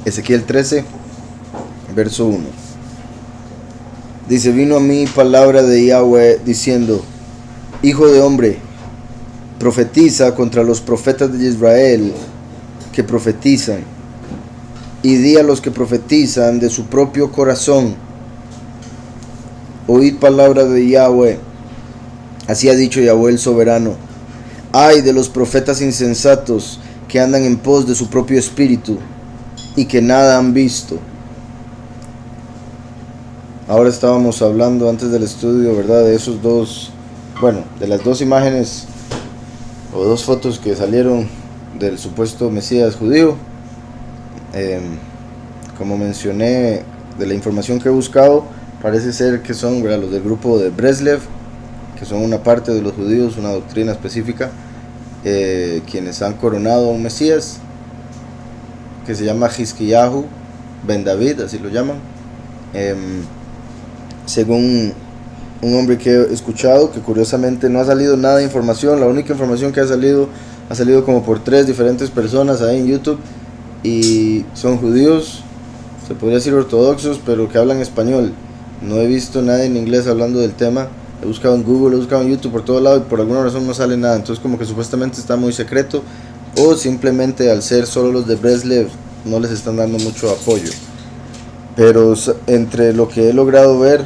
Ezequiel 13, verso 1. Dice: vino a mí palabra de Yahweh diciendo: Hijo de hombre, profetiza contra los profetas de Israel que profetizan, y di a los que profetizan de su propio corazón: oíd palabra de Yahweh. Así ha dicho Yahweh el soberano: ay de los profetas insensatos que andan en pos de su propio espíritu y que nada han visto. Ahora estábamos hablando antes del estudio, ¿verdad?, de esos dos, bueno, de las dos imágenes o dos fotos que salieron del supuesto Mesías judío. Como mencioné, de la información que he buscado, parece ser que son, ¿verdad?, los del grupo de Breslev, que son una parte de los judíos, una doctrina específica, quienes han coronado a un Mesías que se llama Hizkiyahu ben David, así lo llaman, según un hombre que he escuchado, que curiosamente no ha salido nada de información. La única información que ha salido como por 3 diferentes personas ahí en YouTube, y son judíos, se podría decir ortodoxos, pero que hablan español. No he visto nada en inglés hablando del tema. He buscado en Google, he buscado en YouTube, por todo lado, y por alguna razón no sale nada. Entonces como que supuestamente está muy secreto, o simplemente al ser solo los de Breslev no les están dando mucho apoyo. Pero entre lo que he logrado ver,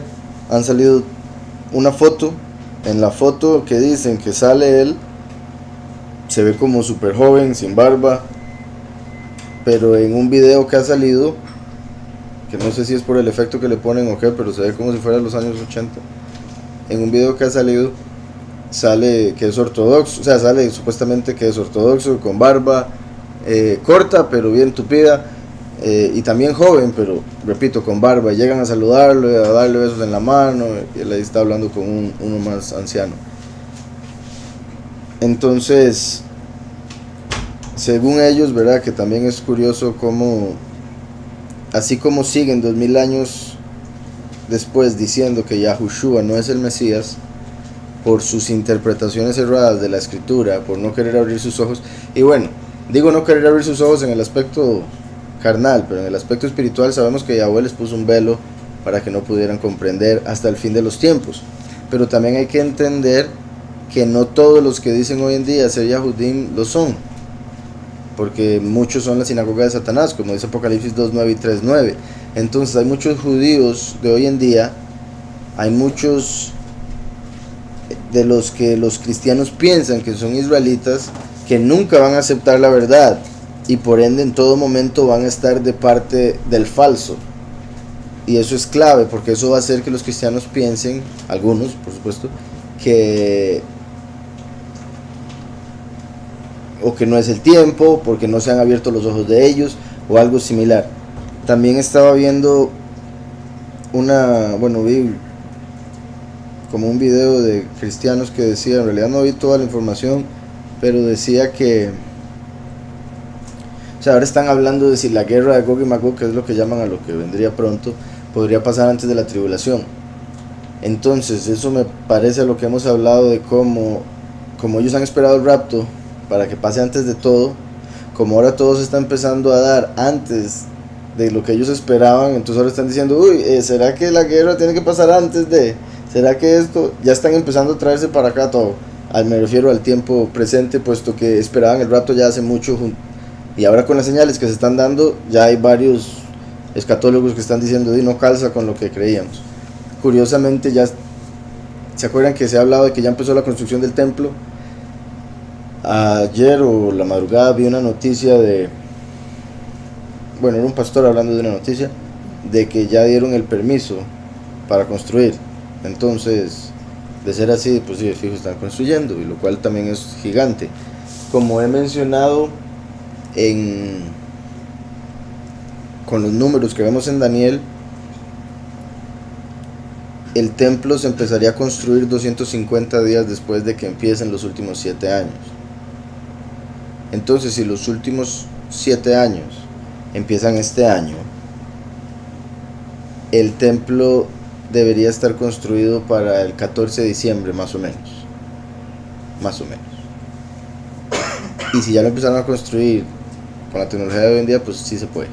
han salido una foto. En la foto que dicen que sale él, se ve como súper joven, sin barba. Pero en un video que ha salido, que no sé si es por el efecto que le ponen o qué, pero se ve como si fuera los años 80. En un video que ha salido, sale que es ortodoxo, o sea, sale supuestamente que es ortodoxo, con barba, corta pero bien tupida, y también joven, pero repito, con barba. Llegan a saludarlo, a darle besos en la mano, y él ahí está hablando con uno más anciano. Entonces, según ellos, ¿verdad?, que también es curioso cómo, así como siguen 2000 años después diciendo que Yahushua no es el Mesías, por sus interpretaciones erradas de la escritura, por no querer abrir sus ojos. Y bueno, digo no querer abrir sus ojos en el aspecto carnal, pero en el aspecto espiritual sabemos que Yahweh les puso un velo para que no pudieran comprender hasta el fin de los tiempos. Pero también hay que entender que no todos los que dicen hoy en día ser Yahudim lo son, porque muchos son la sinagoga de Satanás, como dice Apocalipsis 2:9 y 3:9. Entonces hay muchos judíos de hoy en día, hay muchos de los que los cristianos piensan que son israelitas, que nunca van a aceptar la verdad, y por ende en todo momento van a estar de parte del falso. Y eso es clave, porque eso va a hacer que los cristianos piensen, algunos por supuesto, que no es el tiempo, porque no se han abierto los ojos de ellos, o algo similar. También estaba viendo vi como un video de cristianos que decía, en realidad no vi toda la información, pero decía que, o sea, ahora están hablando de si la guerra de Gog y Magog, que es lo que llaman a lo que vendría pronto, podría pasar antes de la tribulación. Entonces eso me parece a lo que hemos hablado de cómo ellos han esperado el rapto para que pase antes de todo, como ahora todo se está empezando a dar antes de lo que ellos esperaban. Entonces ahora están diciendo, ¿será que la guerra tiene que pasar antes de? ¿Será que esto? Ya están empezando a traerse para acá todo. Me refiero al tiempo presente, puesto que esperaban el rapto ya hace mucho, y ahora con las señales que se están dando, ya hay varios escatólogos que están diciendo, no calza con lo que creíamos. Curiosamente, ya se acuerdan que se ha hablado de que ya empezó la construcción del templo. Ayer o la madrugada vi una noticia era un pastor hablando de una noticia de que ya dieron el permiso para construir. Entonces, de ser así, pues sí, de fijo están construyendo, y lo cual también es gigante. Como he mencionado con los números que vemos en Daniel, el templo se empezaría a construir 250 días después de que empiecen los últimos 7 años. Entonces, si los últimos 7 años empiezan este año, el templo debería estar construido para el 14 de diciembre, más o menos. Y si ya lo empezaron a construir con la tecnología de hoy en día, pues sí se puede.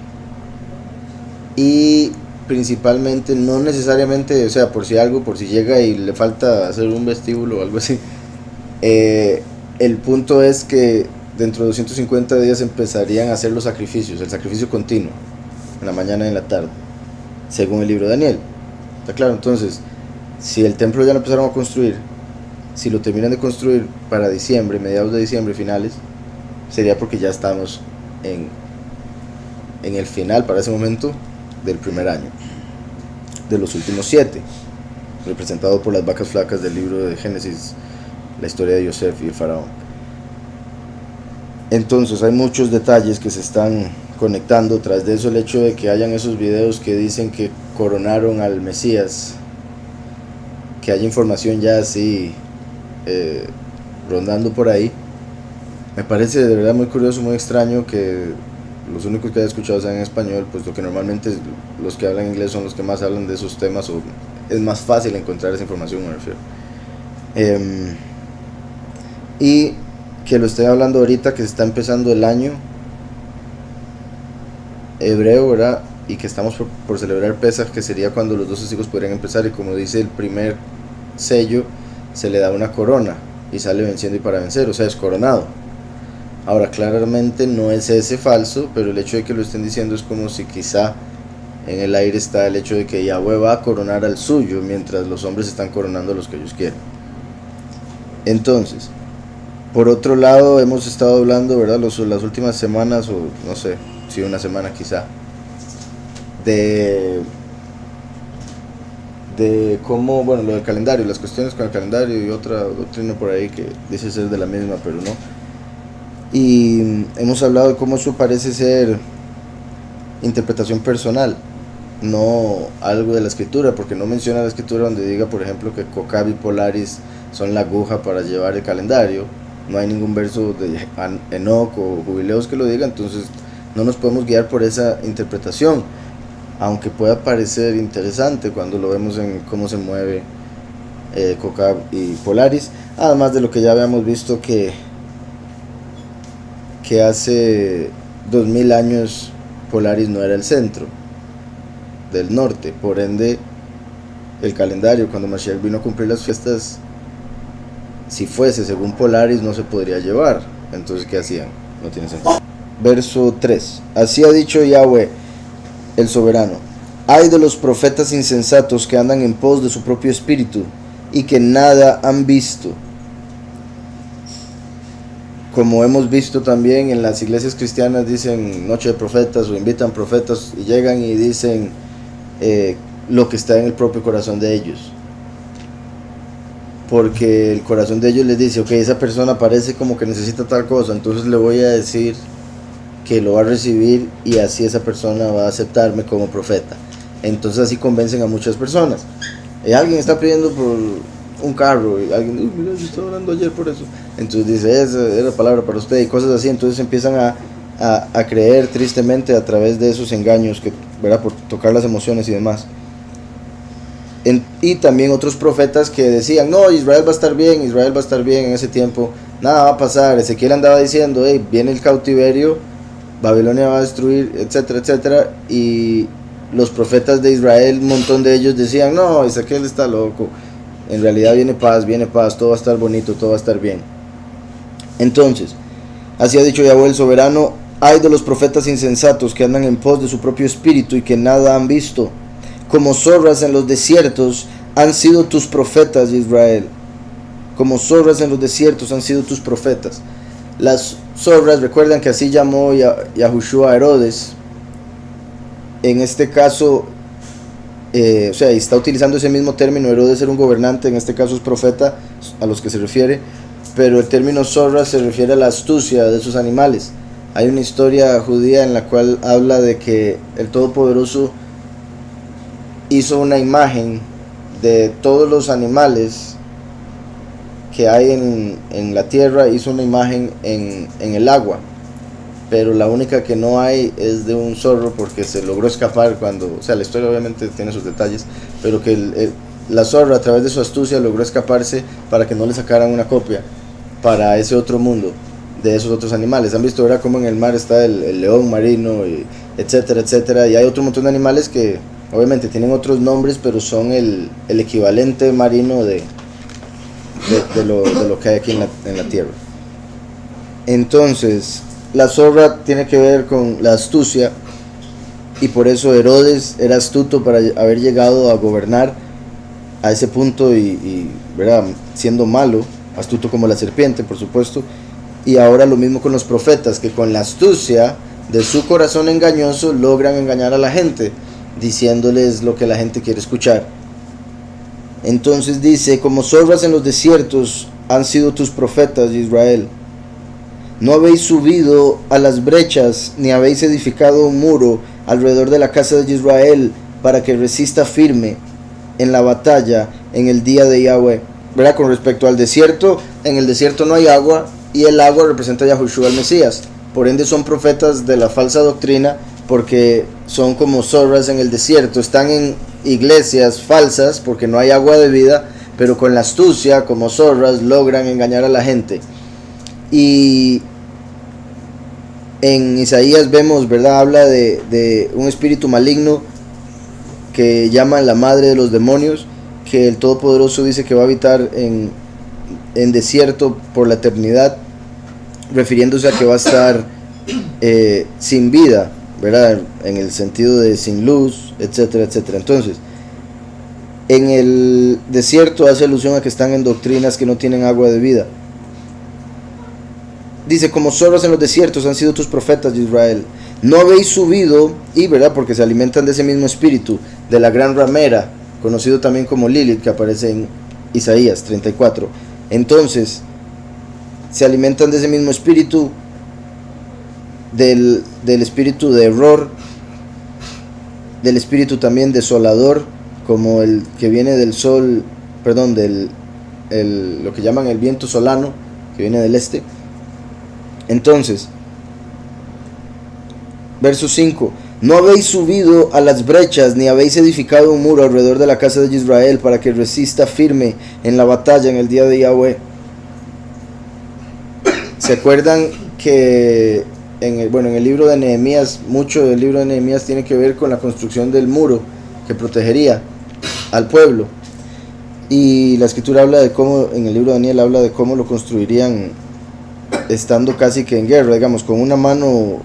y principalmente, no necesariamente, o sea, por si llega y le falta hacer un vestíbulo o algo así, el punto es que dentro de 250 días empezarían a hacer los sacrificios, el sacrificio continuo, en la mañana y en la tarde, según el libro de Daniel. ¿Está claro? Entonces, si el templo ya lo empezaron a construir, si lo terminan de construir para diciembre, mediados de diciembre, finales, sería porque ya estamos en el final, para ese momento, del primer año, de los últimos 7, representado por las vacas flacas del libro de Génesis, la historia de Yosef y el faraón. Entonces hay muchos detalles que se están conectando. Tras de eso, el hecho de que hayan esos videos que dicen que coronaron al Mesías, que haya información ya así rondando por ahí, me parece de verdad muy curioso, muy extraño que los únicos que haya escuchado sean en español, puesto que normalmente los que hablan inglés son los que más hablan de esos temas, o es más fácil encontrar esa información, me refiero. Y que lo estoy hablando ahorita, que se está empezando el año hebreo, ¿verdad? Y que estamos por celebrar Pesaj, que sería cuando los 12 hijos podrían empezar, y como dice el primer sello, se le da una corona y sale venciendo y para vencer, o sea, es coronado. Ahora, claramente no es ese falso, pero el hecho de que lo estén diciendo es como si quizá en el aire está el hecho de que Yahweh va a coronar al suyo, mientras los hombres están coronando a los que ellos quieren. Entonces, por otro lado, hemos estado hablando, ¿verdad?, las últimas semanas, o no sé, si una semana quizá, de cómo, bueno, lo del calendario, las cuestiones con el calendario y otra doctrina por ahí que dice ser de la misma, pero no. Y hemos hablado de cómo eso parece ser interpretación personal, no algo de la escritura, porque no menciona la escritura donde diga, por ejemplo, que Cocab y Polaris son la aguja para llevar el calendario. No hay ningún verso de Enoc o Jubileos que lo diga, entonces no nos podemos guiar por esa interpretación, aunque pueda parecer interesante cuando lo vemos en cómo se mueve Cocab y Polaris, además de lo que ya habíamos visto que hace 2000 años Polaris no era el centro del norte, por ende el calendario cuando Mashiach vino a cumplir las fiestas, si fuese según Polaris, no se podría llevar. Entonces, ¿qué hacían? No tiene sentido. Verso 3. Así ha dicho Yahweh, el soberano: ay de los profetas insensatos que andan en pos de su propio espíritu y que nada han visto. Como hemos visto también en las iglesias cristianas, dicen noche de profetas o invitan profetas y llegan y dicen lo que está en el propio corazón de ellos, porque el corazón de ellos les dice, ok, esa persona parece como que necesita tal cosa, entonces le voy a decir que lo va a recibir y así esa persona va a aceptarme como profeta. Entonces así convencen a muchas personas. Alguien está pidiendo por un carro y alguien, uy, mira, yo estaba hablando ayer por eso, entonces dice, esa era palabra para usted y cosas así. Entonces empiezan a creer tristemente a través de esos engaños, que, ¿verdad?, por tocar las emociones y demás. Y también otros profetas que decían, no, Israel va a estar bien, Israel va a estar bien en ese tiempo, nada va a pasar. Ezequiel andaba diciendo, hey, viene el cautiverio, Babilonia va a destruir, etcétera, etcétera. Y los profetas de Israel, un montón de ellos decían, no, Ezequiel está loco, en realidad viene paz, todo va a estar bonito, todo va a estar bien. Entonces, así ha dicho Yahweh el soberano: ay de los profetas insensatos que andan en pos de su propio espíritu y que nada han visto. Como zorras en los desiertos han sido tus profetas, Israel. Como zorras en los desiertos han sido tus profetas. Las zorras, recuerdan que así llamó Yahushua a Herodes. En este caso, o sea, está utilizando ese mismo término. Herodes era un gobernante, en este caso es profeta a los que se refiere. Pero el término zorra se refiere a la astucia de esos animales. Hay una historia judía en la cual habla de que el Todopoderoso hizo una imagen de todos los animales que hay en la tierra, hizo una imagen en el agua, pero la única que no hay es de un zorro, porque se logró escapar cuando, o sea, la historia obviamente tiene sus detalles, pero que la zorra, a través de su astucia, logró escaparse para que no le sacaran una copia para ese otro mundo de esos otros animales. Han visto, ¿verdad?, cómo en el mar está el león marino y etcétera, etcétera. Y hay otro montón de animales que obviamente tienen otros nombres, pero son el equivalente marino de lo que hay aquí en la tierra. Entonces, la zorra tiene que ver con la astucia, y por eso Herodes era astuto para haber llegado a gobernar a ese punto y ¿verdad? Siendo malo, astuto como la serpiente, por supuesto. Y ahora lo mismo con los profetas, que con la astucia de su corazón engañoso logran engañar a la gente, diciéndoles lo que la gente quiere escuchar. Entonces dice: como zorras en los desiertos han sido tus profetas, Israel. No habéis subido a las brechas, ni habéis edificado un muro alrededor de la casa de Israel, para que resista firme en la batalla en el día de Yahweh. ¿Verdad? Con respecto al desierto, en el desierto no hay agua, y el agua representa a Yahushua el Mesías. Por ende son profetas de la falsa doctrina, porque son como zorras en el desierto. Están en iglesias falsas porque no hay agua de vida, pero con la astucia, como zorras, logran engañar a la gente. Y en Isaías vemos, ¿verdad? Habla de un espíritu maligno que llaman la madre de los demonios, que el Todopoderoso dice que va a habitar en desierto por la eternidad, refiriéndose a que va a estar sin vida, ¿verdad? En el sentido de sin luz, etcétera, etcétera. Entonces, en el desierto hace alusión a que están en doctrinas que no tienen agua de vida. Dice: como zorras en los desiertos han sido tus profetas de Israel. No habéis subido, y verdad, porque se alimentan de ese mismo espíritu, de la gran ramera, conocido también como Lilith, que aparece en Isaías 34. Entonces, se alimentan de ese mismo espíritu, del espíritu de error, del espíritu también desolador, como el que viene del sol, perdón, lo que llaman el viento solano, que viene del este. Entonces, verso 5: no habéis subido a las brechas, ni habéis edificado un muro alrededor de la casa de Israel, para que resista firme en la batalla en el día de Yahweh. ¿Se acuerdan que en el libro de Nehemías, mucho del libro de Nehemías tiene que ver con la construcción del muro que protegería al pueblo? Y la escritura habla de cómo, en el libro de Daniel habla de cómo lo construirían estando casi que en guerra, digamos, con una mano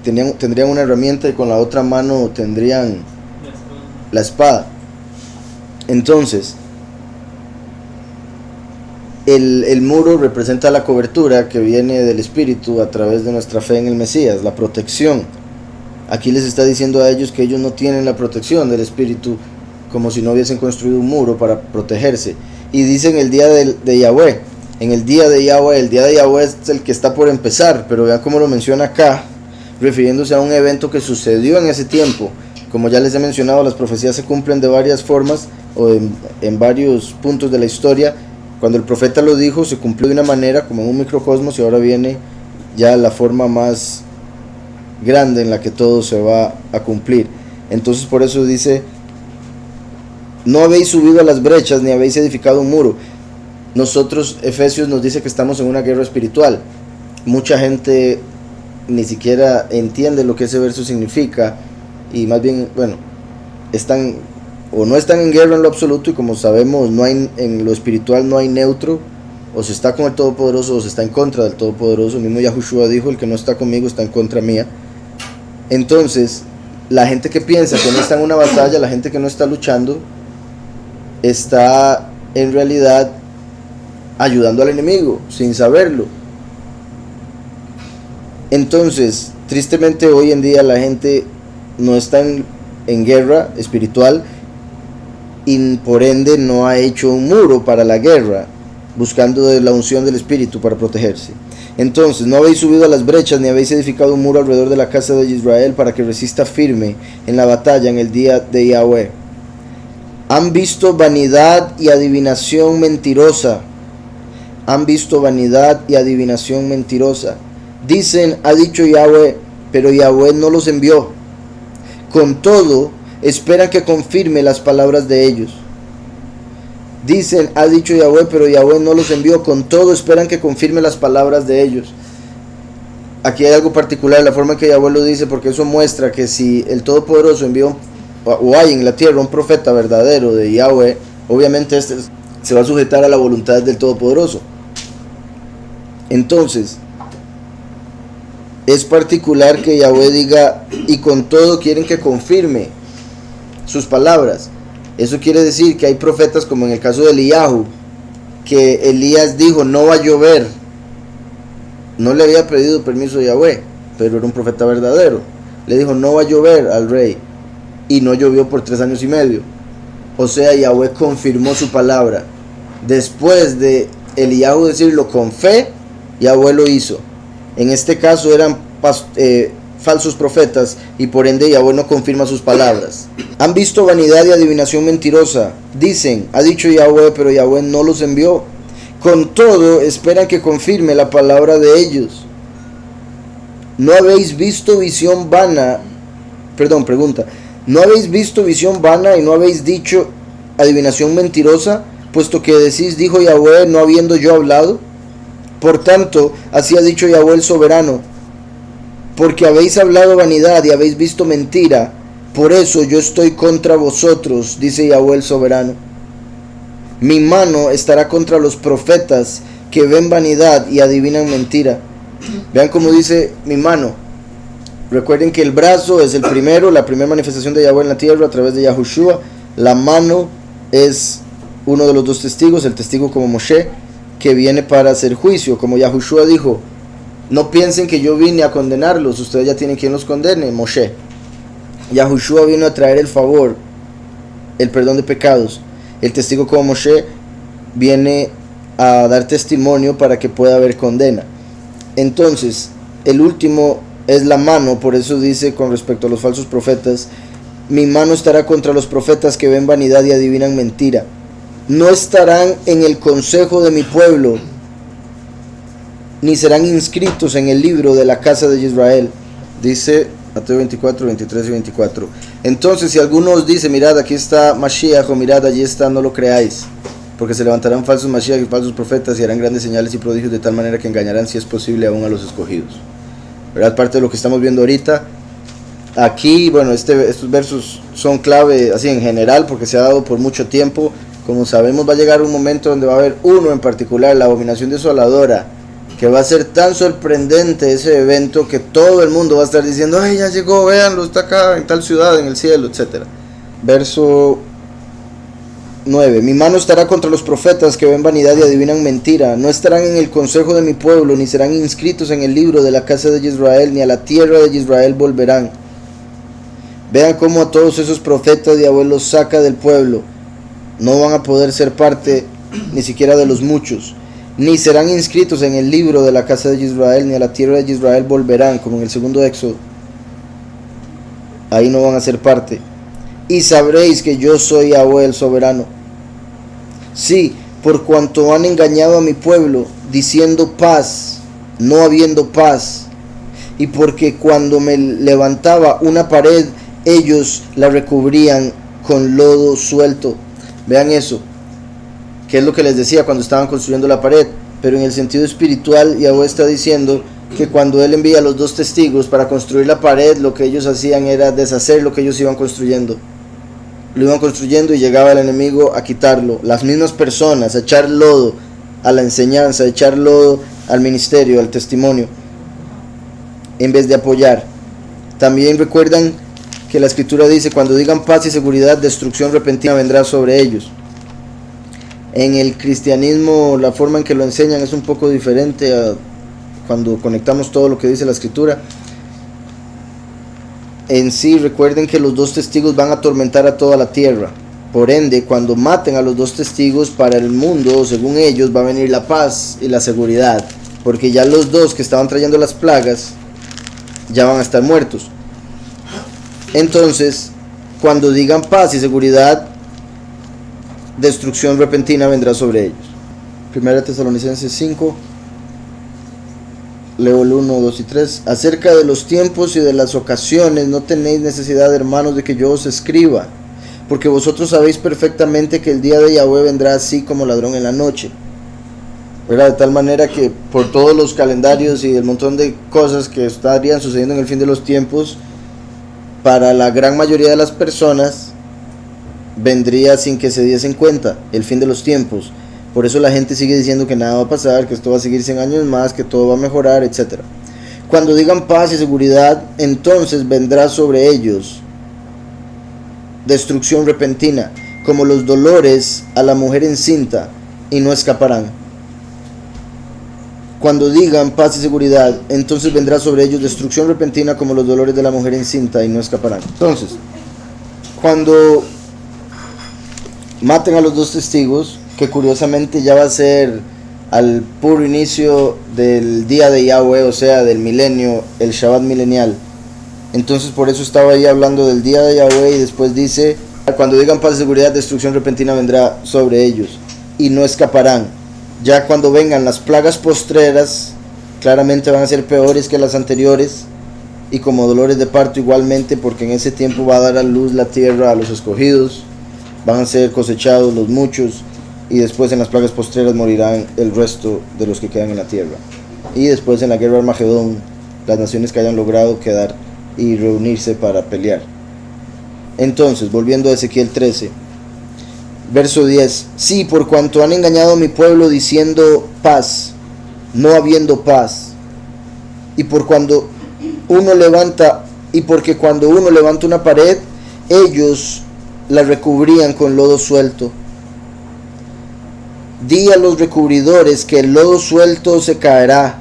tendrían una herramienta y con la otra mano tendrían la espada. Entonces, el muro representa la cobertura que viene del Espíritu a través de nuestra fe en el Mesías, la protección. Aquí les está diciendo a ellos que ellos no tienen la protección del Espíritu, como si no hubiesen construido un muro para protegerse. Y dicen el día de Yahweh. En el día de Yahweh, el día de Yahweh es el que está por empezar, pero vean cómo lo menciona acá, refiriéndose a un evento que sucedió en ese tiempo. Como ya les he mencionado, las profecías se cumplen de varias formas o en varios puntos de la historia. Cuando el profeta lo dijo, se cumplió de una manera como en un microcosmos, y ahora viene ya la forma más grande en la que todo se va a cumplir. Entonces por eso dice: no habéis subido a las brechas, ni habéis edificado un muro. Nosotros, Efesios nos dice que estamos en una guerra espiritual. Mucha gente ni siquiera entiende lo que ese verso significa, y más bien, bueno, están o no están en guerra en lo absoluto, y como sabemos, no hay, en lo espiritual no hay neutro: o se está con el Todopoderoso o se está en contra del Todopoderoso. El mismo Yahushua dijo: el que no está conmigo está en contra mía. Entonces, la gente que piensa que no está en una batalla, la gente que no está luchando, está en realidad ayudando al enemigo sin saberlo. Entonces, tristemente hoy en día la gente no está en guerra espiritual, y por ende no ha hecho un muro para la guerra, buscando de la unción del Espíritu para protegerse. Entonces, no habéis subido a las brechas, ni habéis edificado un muro alrededor de la casa de Israel, para que resista firme en la batalla en el día de Yahweh. Han visto vanidad y adivinación mentirosa. Han visto vanidad y adivinación mentirosa. Dicen: ha dicho Yahweh, pero Yahweh no los envió. Con todo, esperan que confirme las palabras de ellos. Dicen: ha dicho Yahweh, pero Yahweh no los envió. Con todo, esperan que confirme las palabras de ellos. aquí hay algo particular, la forma en que Yahweh lo dice, porque eso muestra que si el Todopoderoso envió o hay en la tierra un profeta verdadero de Yahweh, obviamente este se va a sujetar a la voluntad del Todopoderoso. Entonces, es particular que Yahweh diga, y con todo quieren que confirme sus palabras. Eso quiere decir que hay profetas, como en el caso de Eliyahu, que Elías dijo, no va a llover. No le había pedido permiso a Yahweh, pero era un profeta verdadero. Le dijo, no va a llover al rey. Y no llovió por 3 años y medio. O sea, Yahweh confirmó su palabra. Después de Eliyahu decirlo con fe, Yahweh lo hizo. En este caso eran falsos profetas, y por ende Yahweh no confirma sus palabras. Han visto vanidad y adivinación mentirosa. Dicen, ha dicho Yahweh, pero Yahweh no los envió. Con todo, esperan que confirme la palabra de ellos. ¿No habéis visto visión vana? Pregunta. ¿No habéis visto visión vana y no habéis dicho adivinación mentirosa? Puesto que decís, dijo Yahweh, no habiendo yo hablado. Por tanto, así ha dicho Yahweh el soberano, porque habéis hablado vanidad y habéis visto mentira, por eso yo estoy contra vosotros, dice Yahweh el soberano. Mi mano estará contra los profetas que ven vanidad y adivinan mentira. Vean cómo dice mi mano. Recuerden que el brazo es la primera manifestación de Yahweh en la tierra a través de Yahushua. La mano es uno de los 2 testigos, el testigo como Moshe, que viene para hacer juicio. Como Yahushua dijo, no piensen que yo vine a condenarlos, ustedes ya tienen quien los condene, Moshe. Yahushua vino a traer el favor, el perdón de pecados. El testigo como Moshe viene a dar testimonio para que pueda haber condena. Entonces, el último es la mano, por eso dice con respecto a los falsos profetas, mi mano estará contra los profetas que ven vanidad y adivinan mentira. No estarán en el consejo de mi pueblo, ni serán inscritos en el libro de la casa de Israel. Dice Mateo 24, 23 y 24. Entonces, si alguno os dice, mirad, aquí está Mashiach, o mirad, allí está, no lo creáis, porque se levantarán falsos Mashiach y falsos profetas y harán grandes señales y prodigios de tal manera que engañarán, si es posible, aún a los escogidos. ¿Verdad? Parte de lo que estamos viendo ahorita. Aquí, bueno, estos versos son clave, así en general, porque se ha dado por mucho tiempo. Como sabemos, va a llegar un momento donde va a haber uno en particular, la abominación desoladora, que va a ser tan sorprendente ese evento que todo el mundo va a estar diciendo, ay, ya llegó, véanlo, está acá en tal ciudad, en el cielo, etc. Verso 9. Mi mano estará contra los profetas que ven vanidad y adivinan mentira. No estarán en el consejo de mi pueblo, ni serán inscritos en el libro de la casa de Israel, ni a la tierra de Israel volverán. Vean cómo a todos esos profetas Yahweh los saca del pueblo. No van a poder ser parte ni siquiera de los muchos, ni serán inscritos en el libro de la casa de Israel, ni a la tierra de Israel volverán, como en el segundo Éxodo. Ahí no van a ser parte. Y sabréis que yo soy Yahweh el soberano. Sí, por cuanto han engañado a mi pueblo, diciendo paz, no habiendo paz. Y porque cuando me levantaba una pared, ellos la recubrían con lodo suelto. Vean eso, que es lo que les decía cuando estaban construyendo la pared. Pero en el sentido espiritual, Yahweh está diciendo que cuando Él envía a los 2 testigos para construir la pared, lo que ellos hacían era deshacer lo que ellos iban construyendo. Lo iban construyendo y llegaba el enemigo a quitarlo. Las mismas personas, a echar lodo a la enseñanza, a echar lodo al ministerio, al testimonio, en vez de apoyar. También recuerdan que la escritura dice, cuando digan paz y seguridad, destrucción repentina vendrá sobre ellos. En el cristianismo la forma en que lo enseñan es un poco diferente a cuando conectamos todo lo que dice la escritura. En sí, recuerden que los 2 testigos van a atormentar a toda la tierra. Por ende, cuando maten a los 2 testigos, para el mundo, según ellos, va a venir la paz y la seguridad, porque ya los 2 que estaban trayendo las plagas ya van a estar muertos. Entonces, cuando digan paz y seguridad, destrucción repentina vendrá sobre ellos. 1 Tesalonicenses 5, leo el 1, 2 y 3. Acerca de los tiempos y de las ocasiones, no tenéis necesidad, hermanos, de que yo os escriba, porque vosotros sabéis perfectamente que el día de Yahweh vendrá así como ladrón en la noche. ¿verdad? De tal manera que por todos los calendarios y el montón de cosas que estarían sucediendo en el fin de los tiempos, para la gran mayoría de las personas vendría sin que se diesen cuenta el fin de los tiempos. Por eso la gente sigue diciendo que nada va a pasar, que esto va a seguir 100 años más, que todo va a mejorar, etc. Cuando digan paz y seguridad, entonces vendrá sobre ellos destrucción repentina, como los dolores a la mujer encinta, y no escaparán. Cuando digan paz y seguridad, entonces vendrá sobre ellos destrucción repentina, como los dolores de la mujer encinta, y no escaparán. Entonces, cuando maten a los dos testigos, que curiosamente ya va a ser al puro inicio del día de Yahweh, o sea, del milenio, el Shabbat milenial. Entonces por eso estaba ahí hablando del día de Yahweh, y después dice, cuando digan paz y seguridad, destrucción repentina vendrá sobre ellos, y no escaparán. Ya cuando vengan las plagas postreras, claramente van a ser peores que las anteriores, y como dolores de parto igualmente, porque en ese tiempo va a dar a luz la tierra a los escogidos, van a ser cosechados los muchos, y después en las plagas postreras morirán el resto de los que quedan en la tierra. Y después en la guerra de Armagedón, las naciones que hayan logrado quedar y reunirse para pelear. Entonces, volviendo a Ezequiel 13, verso 10: sí, por cuanto han engañado a mi pueblo diciendo paz, no habiendo paz, y porque cuando uno levanta una pared, ellos la recubrían con lodo suelto. Di a los recubridores que el lodo suelto se caerá.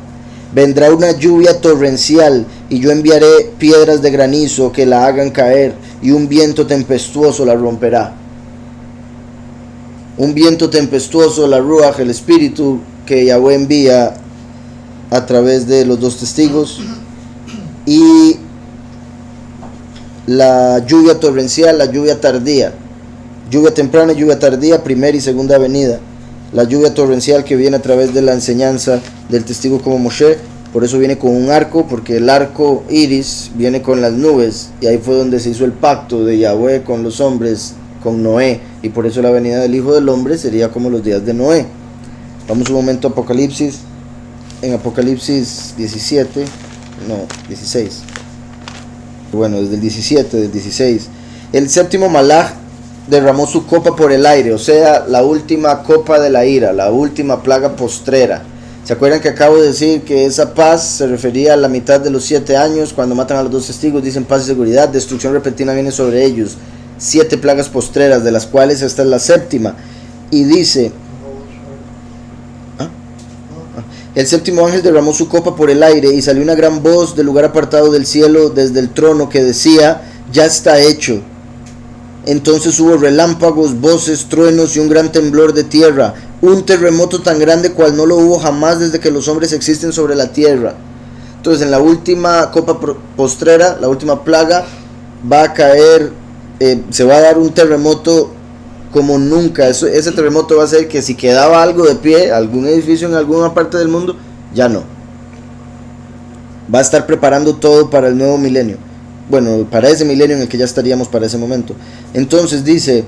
Vendrá una lluvia torrencial, y yo enviaré piedras de granizo que la hagan caer, y un viento tempestuoso la romperá. Un viento tempestuoso, la Ruach, el espíritu que Yahweh envía a través de los dos testigos, y la lluvia torrencial, la lluvia tardía, lluvia temprana y lluvia tardía, primera y segunda venida. La lluvia torrencial que viene a través de la enseñanza del testigo como Moshe, por eso viene con un arco, porque el arco iris viene con las nubes, y ahí fue donde se hizo el pacto de Yahweh con los hombres, con Noé, y por eso la venida del Hijo del Hombre sería como los días de Noé. Vamos un momento a Apocalipsis, en Apocalipsis 16, bueno, desde el 17, del 16, el séptimo malaj derramó su copa por el aire, o sea, la última copa de la ira, la última plaga postrera. ¿Se acuerdan que acabo de decir que esa paz se refería a la mitad de los 7 años? Cuando matan a los dos testigos dicen paz y seguridad, destrucción repentina viene sobre ellos, 7 plagas postreras, de las cuales esta es la séptima. Y dice, el séptimo ángel derramó su copa por el aire, y salió una gran voz del lugar apartado del cielo desde el trono que decía, ya está hecho. Entonces hubo relámpagos, voces, truenos y un gran temblor de tierra, un terremoto tan grande cual no lo hubo jamás desde que los hombres existen sobre la tierra. Entonces en la última copa postrera, la última plaga, va a caer, se va a dar un terremoto como nunca. Ese terremoto va a hacer que si quedaba algo de pie, algún edificio en alguna parte del mundo, ya no. Va a estar preparando todo para el nuevo milenio. Bueno, para ese milenio en el que ya estaríamos para ese momento. Entonces dice,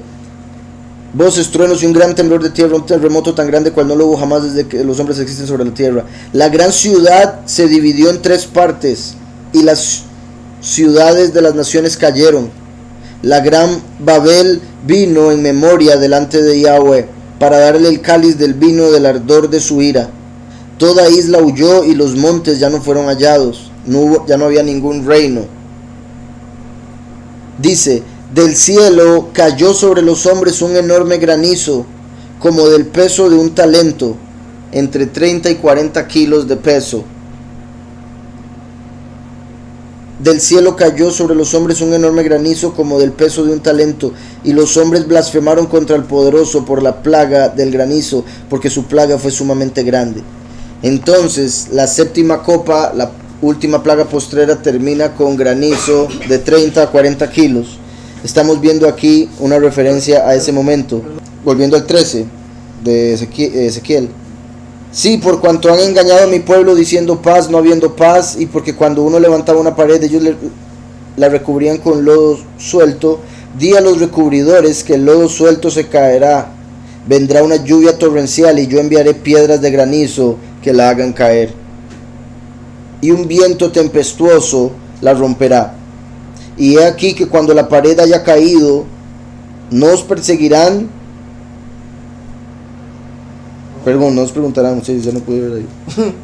voces, truenos y un gran temblor de tierra, un terremoto tan grande cual no lo hubo jamás desde que los hombres existen sobre la tierra. La gran ciudad se dividió en 3 partes, y las ciudades de las naciones cayeron. La gran Babel vino en memoria delante de Yahweh, para darle el cáliz del vino del ardor de su ira. Toda isla huyó, y los montes ya no fueron hallados, ya no había ningún reino. Dice, del cielo cayó sobre los hombres un enorme granizo, como del peso de un talento, entre 30 y 40 kilos de peso. Del cielo cayó sobre los hombres un enorme granizo, como del peso de un talento, y los hombres blasfemaron contra el poderoso por la plaga del granizo, porque su plaga fue sumamente grande. Entonces la séptima copa, la última plaga postrera, termina con granizo de 30 a 40 kilos. Estamos viendo aquí una referencia a ese momento. Volviendo al 13 de Ezequiel. Sí, por cuanto han engañado a mi pueblo diciendo paz, no habiendo paz, y porque cuando uno levantaba una pared, ellos la recubrían con lodo suelto. Di a los recubridores que el lodo suelto se caerá. vendrá una lluvia torrencial y yo enviaré piedras de granizo que la hagan caer. Y un viento tempestuoso la romperá. Y he aquí que cuando la pared haya caído, no os perseguirán. Perdón, no os preguntarán, sí, ya no pude ver ahí.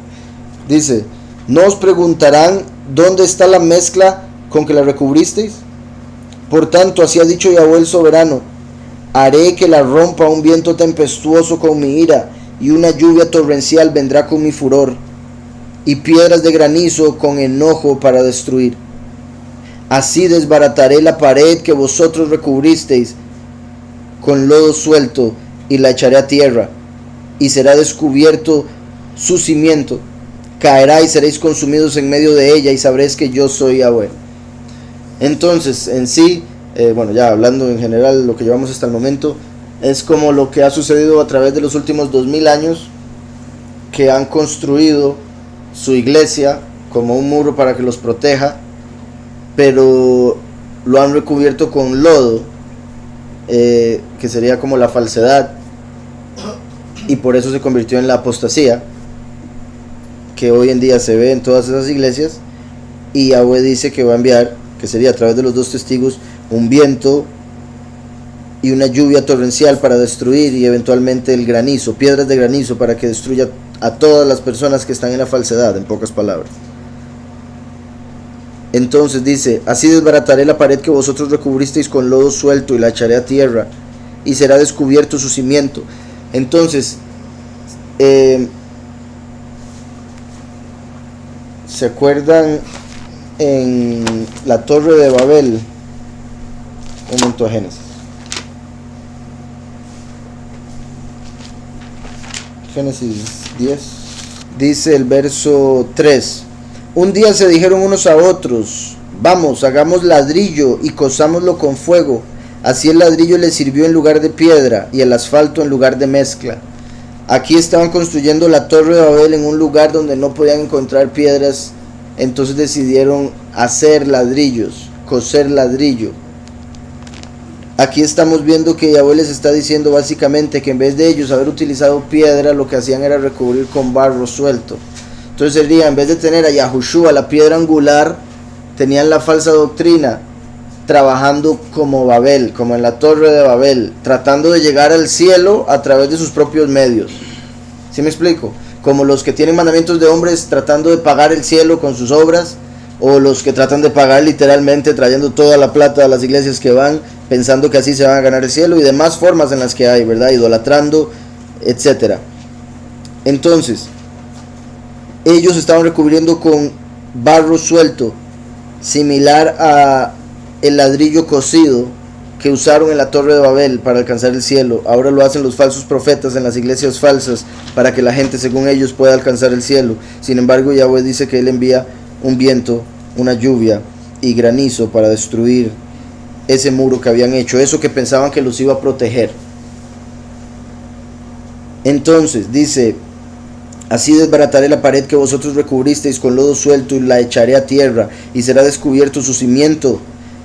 Dice, no os preguntarán dónde está la mezcla con que la recubristeis. Por tanto, así ha dicho Yahweh el soberano, haré que la rompa un viento tempestuoso con mi ira, y una lluvia torrencial vendrá con mi furor, y piedras de granizo con enojo para destruir. Así desbarataré la pared que vosotros recubristeis con lodo suelto, y la echaré a tierra, y será descubierto su cimiento. Caerá y seréis consumidos en medio de ella, y sabréis que yo soy Yahweh. Entonces, en sí, bueno, ya hablando en general lo que llevamos hasta el momento, es como lo que ha sucedido a través de los últimos 2000 años, que han construido su iglesia como un muro para que los proteja, pero lo han recubierto con lodo, que sería como la falsedad, y por eso se convirtió en la apostasía, que hoy en día se ve en todas esas iglesias. Y Yahweh dice que va a enviar, que sería a través de los dos testigos, un viento y una lluvia torrencial para destruir, y eventualmente el granizo, piedras de granizo, para que destruya a todas las personas que están en la falsedad, en pocas palabras. Entonces dice, así desbarataré la pared que vosotros recubristeis con lodo suelto, y la echaré a tierra, y será descubierto su cimiento. Entonces, ¿se acuerdan en la torre de Babel? Un momento a Génesis. Génesis 10. Dice el verso 3. Un día se dijeron unos a otros, vamos, hagamos ladrillo y cozámoslo con fuego. Así el ladrillo les sirvió en lugar de piedra y el asfalto en lugar de mezcla. Aquí estaban construyendo la torre de Babel en un lugar donde no podían encontrar piedras. Entonces decidieron hacer ladrillos, coser ladrillo. Aquí estamos viendo que Yahweh les está diciendo básicamente que en vez de ellos haber utilizado piedra, lo que hacían era recubrir con barro suelto. Entonces sería, en vez de tener a Yahushua, la piedra angular, tenían la falsa doctrina, trabajando como Babel, como en la torre de Babel, tratando de llegar al cielo a través de sus propios medios. ¿Sí me explico? Como los que tienen mandamientos de hombres tratando de pagar el cielo con sus obras, o los que tratan de pagar literalmente trayendo toda la plata a las iglesias que van, pensando que así se van a ganar el cielo, y demás formas en las que hay, ¿verdad? Idolatrando, etcétera. Entonces, ellos estaban recubriendo con barro suelto, similar a el ladrillo cocido que usaron en la torre de Babel para alcanzar el cielo. Ahora lo hacen los falsos profetas en las iglesias falsas para que la gente, según ellos, pueda alcanzar el cielo. Sin embargo, Yahweh dice que Él envía un viento, una lluvia y granizo para destruir ese muro que habían hecho, eso que pensaban que los iba a proteger. Entonces dice, así desbarataré la pared que vosotros recubristeis con lodo suelto, y la echaré a tierra, y será descubierto su cimiento.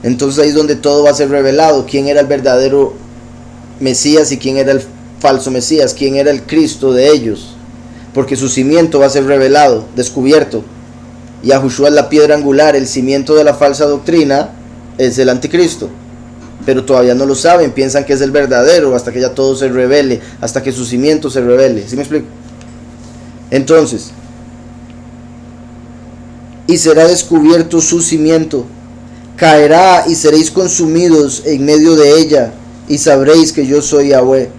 Entonces ahí es donde todo va a ser revelado, quién era el verdadero Mesías y quién era el falso Mesías, quién era el Cristo de ellos, porque su cimiento va a ser revelado, descubierto. Yahushua es la piedra angular, el cimiento de la falsa doctrina es el anticristo, pero todavía no lo saben, piensan que es el verdadero hasta que ya todo se revele, hasta que su cimiento se revele. ¿Sí me explico? Entonces, y será descubierto su cimiento, caerá y seréis consumidos en medio de ella, y sabréis que yo soy Yahweh.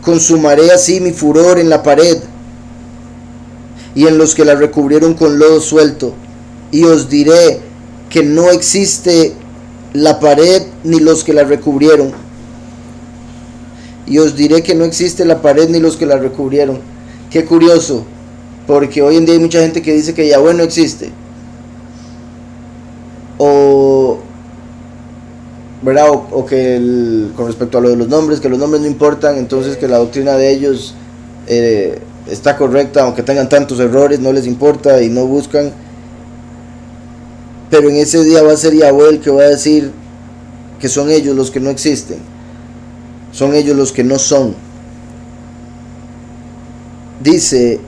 Consumaré así mi furor en la pared y en los que la recubrieron con lodo suelto, y os diré que no existe la pared ni los que la recubrieron. Y os diré que no existe la pared ni los que la recubrieron. Qué curioso, porque hoy en día hay mucha gente que dice que Yahweh no existe, ¿verdad? O que con respecto a lo de los nombres, que los nombres no importan, entonces que la doctrina de ellos está correcta, aunque tengan tantos errores, no les importa y no buscan. Pero en ese día va a ser Yahweh el que va a decir que son ellos los que no existen, son ellos los que no son. dice: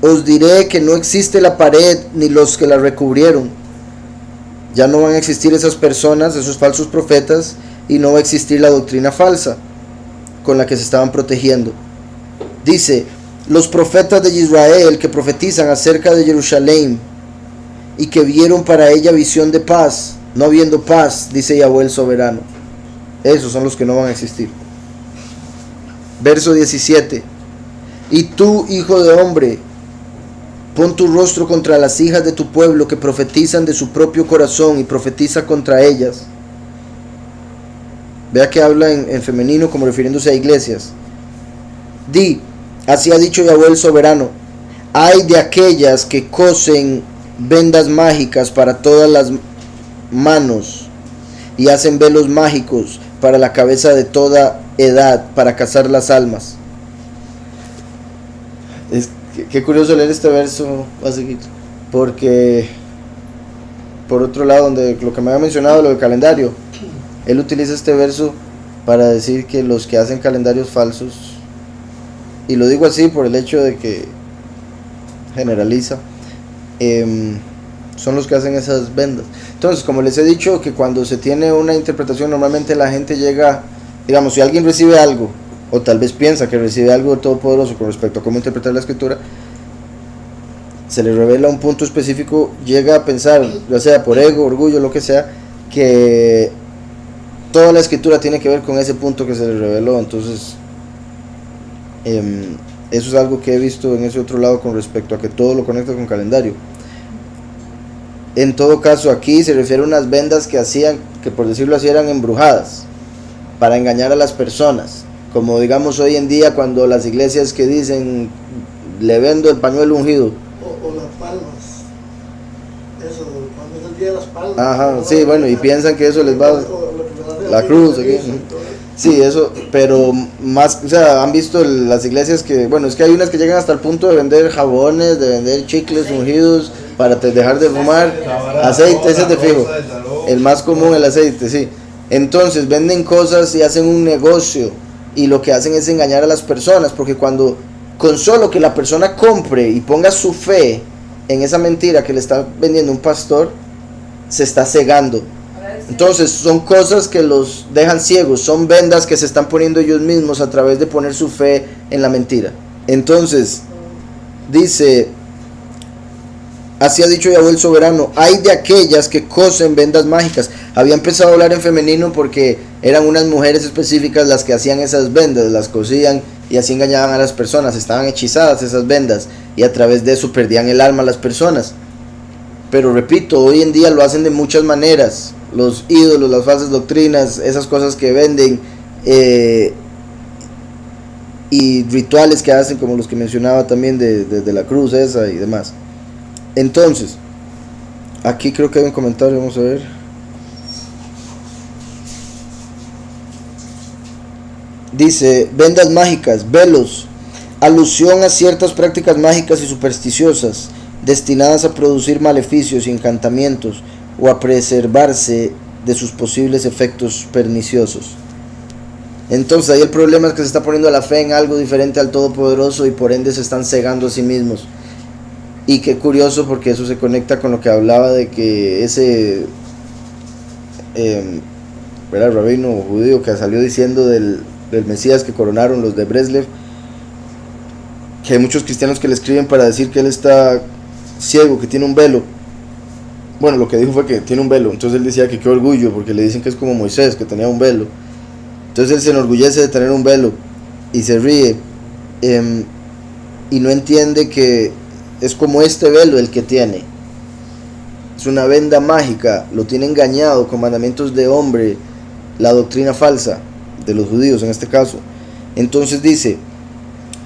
os diré que no existe la pared ni los que la recubrieron. Ya no van a existir esas personas, esos falsos profetas, y no va a existir la doctrina falsa con la que se estaban protegiendo. Dice: los profetas de Israel que profetizan acerca de Jerusalén y que vieron para ella visión de paz, no habiendo paz, dice Yahweh el soberano. Esos son los que no van a existir. Verso 17: y tú, hijo de hombre, pon tu rostro contra las hijas de tu pueblo que profetizan de su propio corazón y profetiza contra ellas. Vea que habla en femenino como refiriéndose a iglesias. Di: así ha dicho Yahweh el soberano, ay de aquellas que cosen vendas mágicas para todas las manos y hacen velos mágicos para la cabeza de toda edad para cazar las almas. Qué curioso leer este verso, porque por otro lado, donde lo que me había mencionado, lo del calendario, él utiliza este verso para decir que los que hacen calendarios falsos, y lo digo así por el hecho de que generaliza, son los que hacen esas vendas. Entonces, como les he dicho, que cuando se tiene una interpretación, normalmente la gente llega, digamos, si alguien recibe algo, o tal vez piensa que recibe algo de Todopoderoso con respecto a cómo interpretar la escritura, se le revela un punto específico, llega a pensar, ya sea por ego, orgullo, lo que sea, que toda la escritura tiene que ver con ese punto que se le reveló. Entonces, eso es algo que he visto en ese otro lado con respecto a que todo lo conecta con calendario. En todo caso, aquí se refiere a unas vendas que hacían, que por decirlo así eran embrujadas, para engañar a las personas. Como digamos hoy en día cuando las iglesias que dicen, le vendo el pañuelo ungido. O las palmas. Eso, cuando es el día de las palmas. Ajá, sí, bueno, y piensan que eso les va a... La cruz, aquí. Sí, eso, pero más, o sea, han visto las iglesias que, bueno, es que hay unas que llegan hasta el punto de vender jabones, de vender chicles ungidos para dejar de fumar, aceite, ese es de fijo. El más común, el aceite, sí. Entonces venden cosas y hacen un negocio, y lo que hacen es engañar a las personas, porque cuando con solo que la persona compre y ponga su fe en esa mentira que le está vendiendo un pastor, se está cegando. Entonces son cosas que los dejan ciegos, son vendas que se están poniendo ellos mismos a través de poner su fe en la mentira. Entonces dice: así ha dicho Yahweh el soberano, hay de aquellas que cosen vendas mágicas. Había empezado a hablar en femenino porque eran unas mujeres específicas las que hacían esas vendas, las cosían y así engañaban a las personas. Estaban hechizadas esas vendas y a través de eso perdían el alma a las personas. Pero repito, hoy en día lo hacen de muchas maneras. Los ídolos, las falsas doctrinas, esas cosas que venden, y rituales que hacen, como los que mencionaba también de la cruz esa y demás. Entonces, aquí creo que hay un comentario, vamos a ver. Dice: vendas mágicas, velos, alusión a ciertas prácticas mágicas y supersticiosas destinadas a producir maleficios y encantamientos o a preservarse de sus posibles efectos perniciosos. Entonces ahí el problema es que se está poniendo la fe en algo diferente al Todopoderoso y por ende se están cegando a sí mismos. Y qué curioso, porque eso se conecta con lo que hablaba de que ese rabino judío que salió diciendo del Mesías que coronaron los de Breslev, que hay muchos cristianos que le escriben para decir que él está ciego, que tiene un velo. Bueno, lo que dijo fue que tiene un velo. Entonces él decía que qué orgullo, porque le dicen que es como Moisés, que tenía un velo. Entonces él se enorgullece de tener un velo y se ríe, y no entiende que es como este velo el que tiene. Es una venda mágica, lo tiene engañado con mandamientos de hombre, la doctrina falsa de los judíos en este caso. Entonces dice: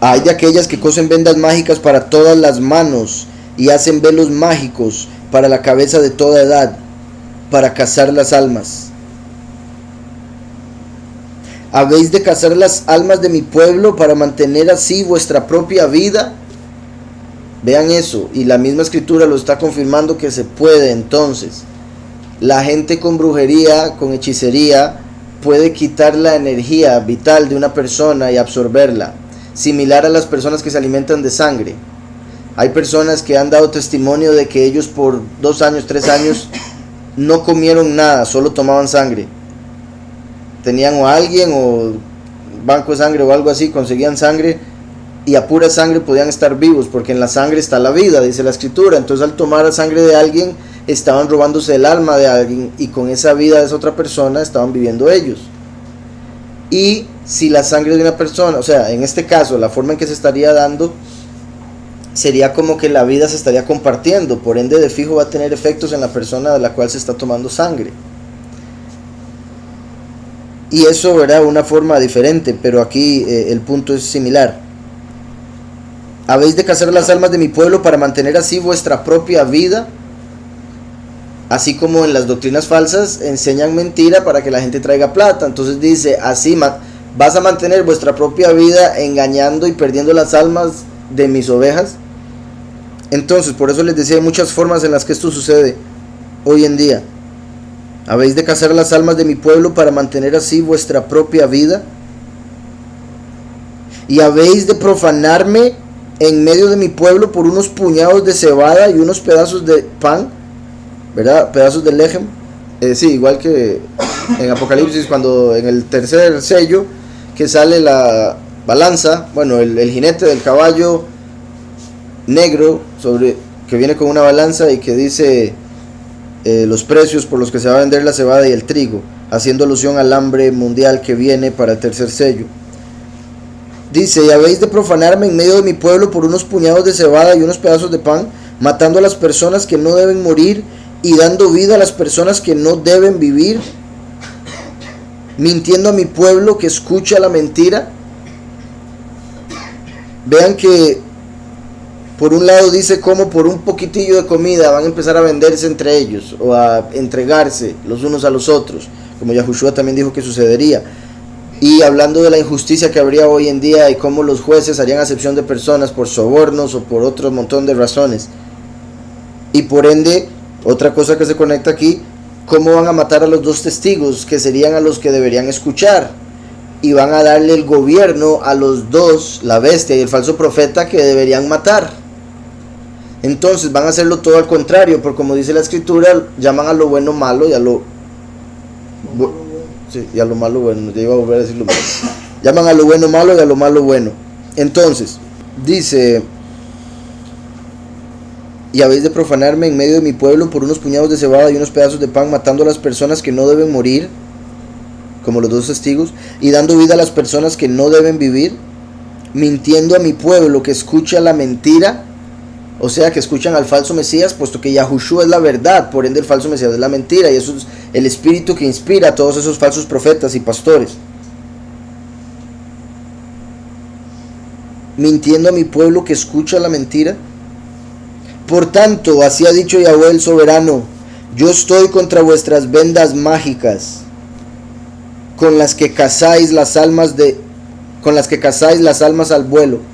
hay de aquellas que cosen vendas mágicas para todas las manos y hacen velos mágicos para la cabeza de toda edad, para cazar las almas. ¿Habéis de cazar las almas de mi pueblo para mantener así vuestra propia vida? Vean eso, y la misma escritura lo está confirmando que se puede. Entonces, la gente con brujería, con hechicería, puede quitar la energía vital de una persona y absorberla. similar a las personas que se alimentan de sangre. Hay personas que han dado testimonio de que ellos por 2 años, 3 años no comieron nada, solo tomaban sangre. Tenían o alguien o banco de sangre o algo así, conseguían sangre y a pura sangre podían estar vivos, porque en la sangre está la vida, dice la escritura. Entonces al tomar la sangre de alguien estaban robándose el alma de alguien, y con esa vida de esa otra persona estaban viviendo ellos. Y si la sangre de una persona, o sea, en este caso la forma en que se estaría dando sería como que la vida se estaría compartiendo, por ende de fijo va a tener efectos en la persona de la cual se está tomando sangre. Y eso verá una forma diferente, pero aquí el punto es similar. Habéis de cazar las almas de mi pueblo para mantener así vuestra propia vida, así como en las doctrinas falsas enseñan mentira para que la gente traiga plata. Entonces dice, así vas a mantener vuestra propia vida engañando y perdiendo las almas de mis ovejas. Entonces, por eso les decía, hay muchas formas en las que esto sucede hoy en día. Habéis de cazar las almas de mi pueblo para mantener así vuestra propia vida. Y habéis de profanarme en medio de mi pueblo por unos puñados de cebada y unos pedazos de pan, ¿verdad? Pedazos de lejem. Sí, igual que en Apocalipsis, cuando en el tercer sello, que sale la balanza, bueno, el jinete del caballo negro, que viene con una balanza y que dice los precios por los que se va a vender la cebada y el trigo, haciendo alusión al hambre mundial que viene para el tercer sello. Dice, y habéis de profanarme en medio de mi pueblo por unos puñados de cebada y unos pedazos de pan, matando a las personas que no deben morir y dando vida a las personas que no deben vivir, mintiendo a mi pueblo que escucha la mentira. Vean que por un lado dice cómo por un poquitillo de comida van a empezar a venderse entre ellos o a entregarse los unos a los otros, como Yahushua también dijo que sucedería. Y hablando de la injusticia que habría hoy en día y cómo los jueces harían acepción de personas por sobornos o por otro montón de razones. Y por ende, otra cosa que se conecta aquí, cómo van a matar a los 2 testigos, que serían a los que deberían escuchar. Y van a darle el gobierno a los 2, la bestia y el falso profeta, que deberían matar. Entonces van a hacerlo todo al contrario, porque como dice la escritura, llaman a lo bueno malo y a lo malo bueno. Ya iba a volver a decir lo malo. Llaman a lo bueno malo y a lo malo bueno. Entonces dice, y habéis de profanarme en medio de mi pueblo por unos puñados de cebada y unos pedazos de pan, matando a las personas que no deben morir, como los 2 testigos, y dando vida a las personas que no deben vivir, mintiendo a mi pueblo que escucha la mentira, o sea que escuchan al falso Mesías, puesto que Yahushua es la verdad, por ende el falso Mesías es la mentira, y eso es el espíritu que inspira a todos esos falsos profetas y pastores. Mintiendo a mi pueblo que escucha la mentira. Por tanto, así ha dicho Yahweh el soberano, yo estoy contra vuestras vendas mágicas, con las que cazáis las almas al vuelo.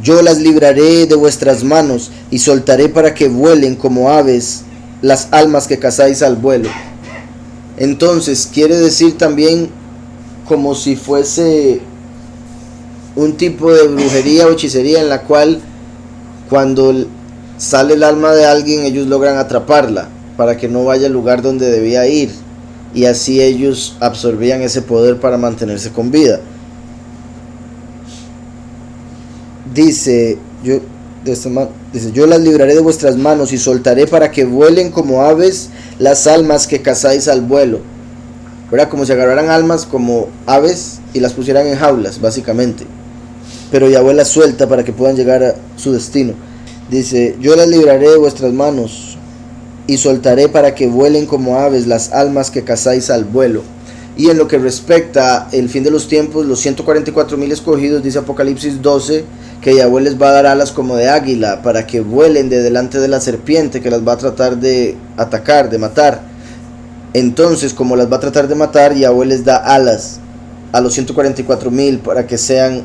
Yo las libraré de vuestras manos y soltaré para que vuelen como aves las almas que cazáis al vuelo. Entonces quiere decir también como si fuese un tipo de brujería o hechicería en la cual cuando sale el alma de alguien ellos logran atraparla para que no vaya al lugar donde debía ir, y así ellos absorbían ese poder para mantenerse con vida. Dice, yo las libraré de vuestras manos y soltaré para que vuelen como aves las almas que cazáis al vuelo. ¿Verdad? Como si agarraran almas como aves y las pusieran en jaulas, básicamente. Pero Yahweh las suelta para que puedan llegar a su destino. Dice, yo las libraré de vuestras manos y soltaré para que vuelen como aves las almas que cazáis al vuelo. Y en lo que respecta el fin de los tiempos, los 144,000 escogidos, dice Apocalipsis 12, que Yahweh les va a dar alas como de águila para que vuelen de delante de la serpiente que las va a tratar de atacar, de matar. Entonces, como las va a tratar de matar, Yahweh les da alas a los 144,000 para que sean,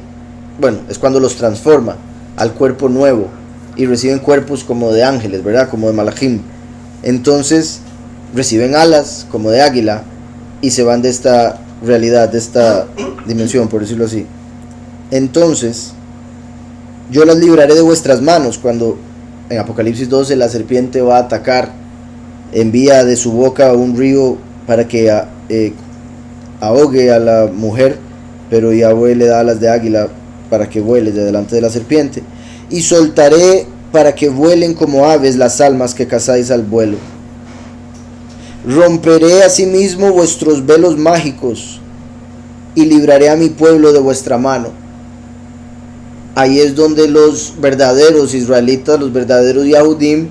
bueno, es cuando los transforma al cuerpo nuevo y reciben cuerpos como de ángeles, ¿verdad? Como de malachim. Entonces reciben alas como de águila y se van de esta realidad, de esta dimensión, por decirlo así. Entonces yo las libraré de vuestras manos. Cuando en Apocalipsis 12 la serpiente va a atacar, envía de su boca un río para que ahogue a la mujer, pero Yahweh le da alas de águila para que vuele de delante de la serpiente. Y soltaré para que vuelen como aves las almas que cazáis al vuelo. Romperé asimismo vuestros velos mágicos y libraré a mi pueblo de vuestra mano. Ahí es donde los verdaderos israelitas, los verdaderos Yahudim,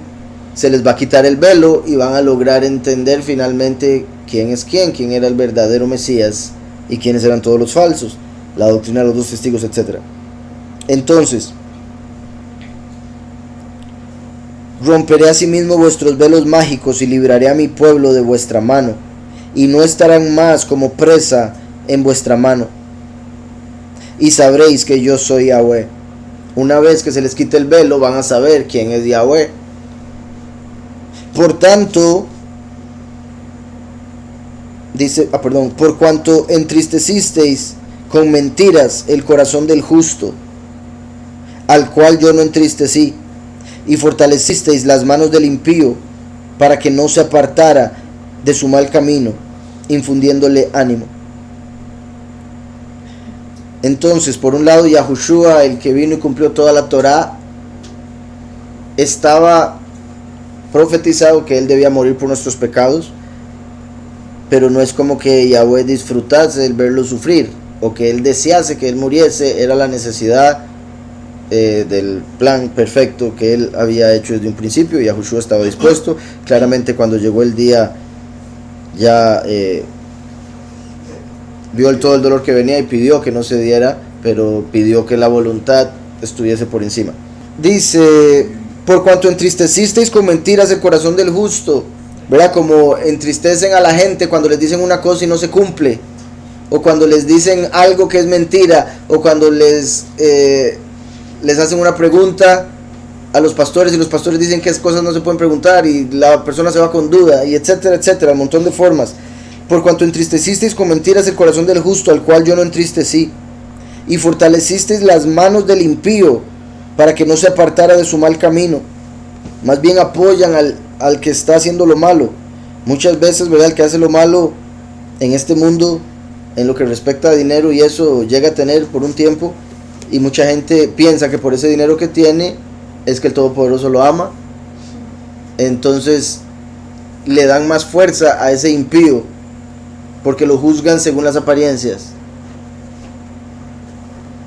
se les va a quitar el velo y van a lograr entender finalmente quién es quién era el verdadero Mesías y quiénes eran todos los falsos, la doctrina de los dos testigos, etc. Entonces, romperé asimismo vuestros velos mágicos y libraré a mi pueblo de vuestra mano, y no estarán más como presa en vuestra mano. Y sabréis que yo soy Yahweh. Una vez que se les quite el velo, van a saber quién es Yahweh. Por tanto, dice, por cuanto entristecisteis con mentiras el corazón del justo, al cual yo no entristecí, y fortalecisteis las manos del impío, para que no se apartara de su mal camino, infundiéndole ánimo. Entonces, por un lado, Yahushua, el que vino y cumplió toda la Torá, estaba profetizado que él debía morir por nuestros pecados, pero no es como que Yahweh disfrutase el verlo sufrir, o que él desease que él muriese. Era la necesidad del plan perfecto que él había hecho desde un principio. Y Yahushua estaba dispuesto. Claramente, cuando llegó el día, ya vio todo el dolor que venía y pidió que no se diera, pero pidió que la voluntad estuviese por encima. Dice, por cuanto entristecisteis con mentiras el corazón del justo, ¿verdad? Como entristecen a la gente cuando les dicen una cosa y no se cumple, o cuando les dicen algo que es mentira, o cuando les hacen una pregunta a los pastores y los pastores dicen que esas cosas no se pueden preguntar y la persona se va con duda, y etcétera, etcétera, un montón de formas. Por cuanto entristecisteis con mentiras el corazón del justo, al cual yo no entristecí, y fortalecisteis las manos del impío, para que no se apartara de su mal camino. Más bien apoyan al que está haciendo lo malo. Muchas veces, ¿verdad?, el que hace lo malo en este mundo, en lo que respecta a dinero y eso, llega a tener por un tiempo, y mucha gente piensa que por ese dinero que tiene es que el Todopoderoso lo ama. Entonces le dan más fuerza a ese impío, porque lo juzgan según las apariencias.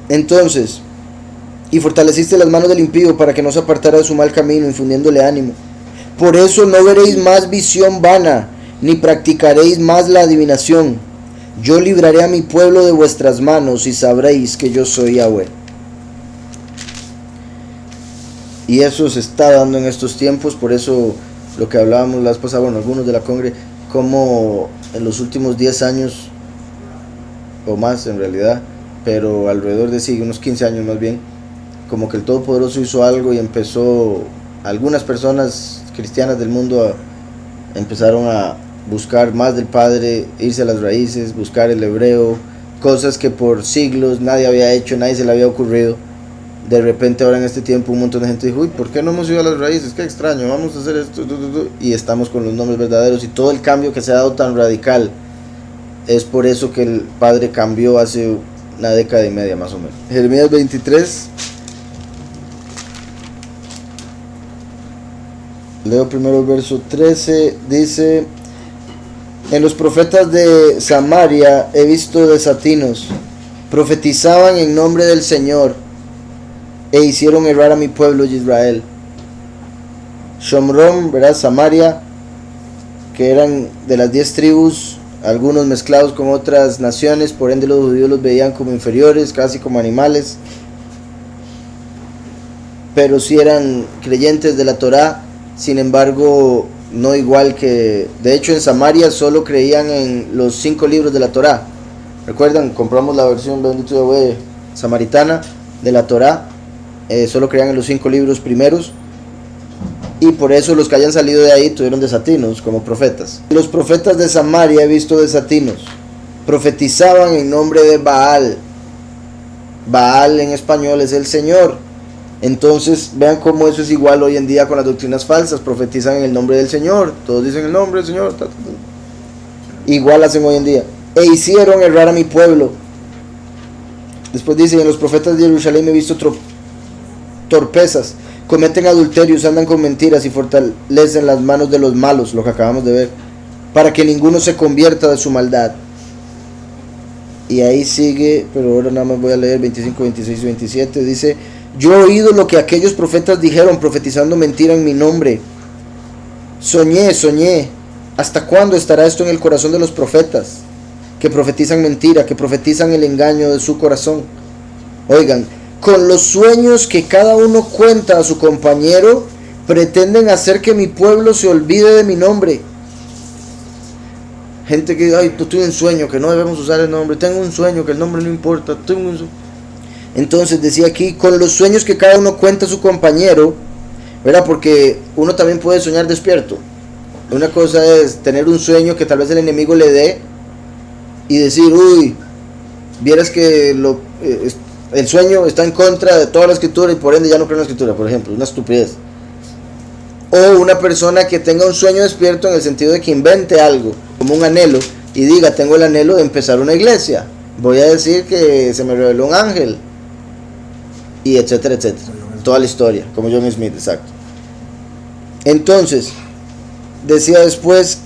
Entonces, y fortaleciste las manos del impío para que no se apartara de su mal camino, infundiéndole ánimo. Por eso no veréis más visión vana, ni practicaréis más la adivinación. Yo libraré a mi pueblo de vuestras manos, y sabréis que yo soy Yahweh. Y eso se está dando en estos tiempos. Por eso lo que hablábamos la vez pasada, bueno, algunos de la congre, como en los últimos 10 años o más en realidad, pero alrededor de sí, unos 15 años más bien, como que el Todopoderoso hizo algo y empezó, algunas personas cristianas del mundo empezaron a buscar más del Padre, irse a las raíces, buscar el hebreo, cosas que por siglos nadie había hecho, nadie se le había ocurrido. De repente ahora en este tiempo un montón de gente dijo, uy, ¿por qué no hemos ido a las raíces? Qué extraño, vamos a hacer esto, y estamos con los nombres verdaderos. Y todo el cambio que se ha dado tan radical es por eso que el Padre cambió hace una década y media más o menos. Jeremías 23, leo primero el verso 13, dice: en los profetas de Samaria he visto desatinos, profetizaban en nombre del Señor, e hicieron errar a mi pueblo Israel. Shomron, ¿verdad?, Samaria, que eran de las 10 tribus, algunos mezclados con otras naciones, por ende los judíos los veían como inferiores, casi como animales, pero sí eran creyentes de la Torá. Sin embargo, no igual que, de hecho en Samaria solo creían en los 5 libros de la Torá. ¿Recuerdan? Compramos la versión, bendito Yahweh, samaritana de la Torá. Solo creían en los 5 libros primeros, y por eso los que hayan salido de ahí tuvieron desatinos como profetas. Los profetas de Samaria he visto desatinos, profetizaban en nombre de Baal, Baal en español es el Señor. Entonces vean cómo eso es igual hoy en día con las doctrinas falsas. Profetizan en el nombre del Señor, todos dicen el nombre del Señor, igual hacen hoy en día. E hicieron errar a mi pueblo. Después dice, en los profetas de Jerusalén he visto torpezas, cometen adulterios, andan con mentiras y fortalecen las manos de los malos, lo que acabamos de ver, para que ninguno se convierta de su maldad. Y ahí sigue, pero ahora nada más voy a leer 25, 26 y 27. Dice, yo he oído lo que aquellos profetas dijeron, profetizando mentira en mi nombre. Soñé, ¿hasta cuándo estará esto en el corazón de los profetas? Que profetizan mentira, que profetizan el engaño de su corazón. Oigan, con los sueños que cada uno cuenta a su compañero, pretenden hacer que mi pueblo se olvide de mi nombre. Gente que, ay, tuve un sueño, que no debemos usar el nombre, tengo un sueño, que el nombre no importa, Entonces decía aquí, con los sueños que cada uno cuenta a su compañero, ¿verdad? Porque uno también puede soñar despierto. Una cosa es tener un sueño que tal vez el enemigo le dé y decir, uy, vieras que el sueño está en contra de toda la escritura y por ende ya no creo en la escritura, por ejemplo, una estupidez. O una persona que tenga un sueño despierto en el sentido de que invente algo, como un anhelo, y diga, tengo el anhelo de empezar una iglesia, voy a decir que se me reveló un ángel, y etcétera, etcétera, toda la historia, como John Smith, exacto. Entonces, decía después,